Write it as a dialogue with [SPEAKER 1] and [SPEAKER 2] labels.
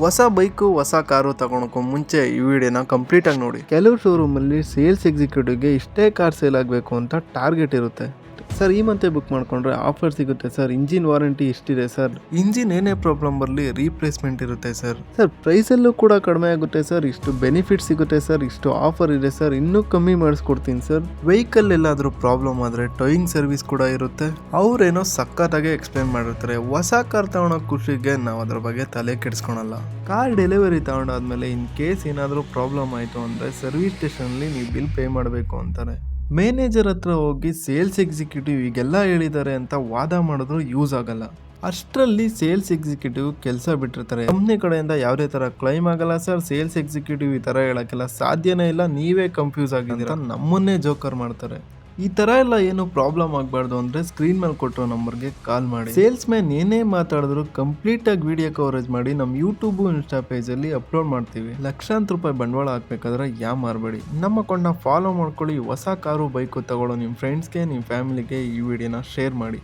[SPEAKER 1] ಹೊಸ ಬೈಕು ಹೊಸ ಕಾರು ತಗೊಳಕ್ಕೂ ಮುಂಚೆ ಈ ವಿಡಿಯೋನ ಕಂಪ್ಲೀಟ್ ಆಗಿ ನೋಡಿ. ಕೆಲವು ಶೋರೂಮಲ್ಲಿ ಸೇಲ್ಸ್ ಎಕ್ಸಿಕ್ಯೂಟಿವ್ಗೆ ಇಷ್ಟೇ ಕಾರ್ ಸೇಲ್ ಆಗಬೇಕು ಅಂತ ಟಾರ್ಗೆಟ್ ಇರುತ್ತೆ. ಸರ್ ಈ ಮಂತೆ ಬುಕ್ ಮಾಡ್ಕೊಂಡ್ರೆ ಆಫರ್ ಸಿಗುತ್ತೆ ಸರ್, ಇಂಜಿನ್ ವಾರಂಟಿ ಇಷ್ಟಿದೆ ಸರ್, ಇಂಜಿನ್ ಏನೇ ಪ್ರಾಬ್ಲಮ್ ಬರಲಿ ರೀಪ್ಲೇಸ್ಮೆಂಟ್ ಇರುತ್ತೆ ಸರ್, ಪ್ರೈಸಲ್ಲೂ ಕೂಡ ಕಡಿಮೆ ಆಗುತ್ತೆ ಸರ್, ಇಷ್ಟು ಬೆನಿಫಿಟ್ ಸಿಗುತ್ತೆ ಸರ್, ಇಷ್ಟು ಆಫರ್ ಇದೆ ಸರ್, ಇನ್ನೂ ಕಮ್ಮಿ ಮಾಡಿಸ್ಕೊಡ್ತೀನಿ ಸರ್. ವೆಹಿಕಲ್ ಎಲ್ಲಾದರೂ ಪ್ರಾಬ್ಲಮ್ ಆದರೆ ಟೋಯಿಂಗ್ ಸರ್ವಿಸ್ ಕೂಡ ಇರುತ್ತೆ. ಅವ್ರೇನೋ ಸಖತ್ತಾಗೆ ಎಕ್ಸ್ಪ್ಲೇನ್ ಮಾಡಿರ್ತಾರೆ. ಹೊಸ ಕಾರ್ ತಗೊಳೋ ಖುಷಿಗೆ ನಾವು ಅದ್ರ ಬಗ್ಗೆ ತಲೆ ಕೆಡಿಸ್ಕೊಳಲ್ಲ. ಕಾರ್ ಡೆಲಿವರಿ ತಗೊಂಡಾದ್ಮೇಲೆ ಇನ್ ಕೇಸ್ ಏನಾದರೂ ಪ್ರಾಬ್ಲಮ್ ಆಯಿತು ಅಂದರೆ ಸರ್ವಿಸ್ ಸ್ಟೇಷನಲ್ಲಿ ನೀವು ಬಿಲ್ ಪೇ ಮಾಡಬೇಕು ಅಂತಾರೆ. ಮ್ಯಾನೇಜರ್ ಹತ್ರ ಹೋಗಿ ಸೇಲ್ಸ್ ಎಕ್ಸಿಕ್ಯೂಟಿವ್ ಈಗೆಲ್ಲ ಹೇಳಿದ್ದಾರೆ ಅಂತ ವಾದ ಮಾಡಿದ್ರು ಯೂಸ್ ಆಗಲ್ಲ. ಅಷ್ಟರಲ್ಲಿ ಸೇಲ್ಸ್ ಎಕ್ಸಿಕ್ಯೂಟಿವ್ ಕೆಲಸ ಬಿಟ್ಟಿರ್ತಾರೆ. ಕಂಪ್ನಿ ಕಡೆಯಿಂದ ಯಾವುದೇ ತರ ಕ್ಲೈಮ್ ಆಗಲ್ಲ ಸರ್, ಸೇಲ್ಸ್ ಎಕ್ಸಿಕ್ಯೂಟಿವ್ ಈ ತರ ಹೇಳಕ್ಕೆಲ್ಲ ಸಾಧ್ಯನೇ ಇಲ್ಲ, ನೀವೇ ಕನ್ಫ್ಯೂಸ್ ಆಗಿದ್ದೀರಾ, ನಮ್ಮನ್ನೇ ಜೋಕರ್ ಮಾಡ್ತಾರೆ. ಈ ತರ ಎಲ್ಲ ಏನು ಪ್ರಾಬ್ಲಮ್ ಆಗಬಾರ್ದು ಅಂದ್ರೆ ಸ್ಕ್ರೀನ್ ಮೇಲೆ ಕೊಟ್ಟಿರೋ ನಂಬರ್ಗೆ ಕಾಲ್ ಮಾಡಿ. ಸೇಲ್ಸ್ ಮ್ಯಾನ್ ಏನೇ ಮಾತಾಡಿದ್ರು ಕಂಪ್ಲೀಟ್ ಆಗಿ ವಿಡಿಯೋ ಕವರೇಜ್ ಮಾಡಿ ನಮ್ಮ ಯೂಟ್ಯೂಬ್ ಇನ್ಸ್ಟಾ ಪೇಜ್ ಅಲ್ಲಿ ಅಪ್ಲೋಡ್ ಮಾಡ್ತೀವಿ. ಲಕ್ಷಾಂತರ ರೂಪಾಯಿ ಬಂಡವಾಳ ಹಾಕ್ಬೇಕಾದ್ರೆ ಮಾರಬೇಡಿ. ನಮ್ಮ ಅಕೌಂಟ್ನ ಫಾಲೋ ಮಾಡ್ಕೊಳ್ಳಿ. ಹೊಸ ಕಾರು ಬೈಕು ತಗೊಳ್ಳೋ ನಿಮ್ಮ ಫ್ರೆಂಡ್ಸ್ಗೆ ನಿಮ್ಮ ಫ್ಯಾಮಿಲಿಗೆ ಈ ವಿಡಿಯೋನ ಶೇರ್ ಮಾಡಿ.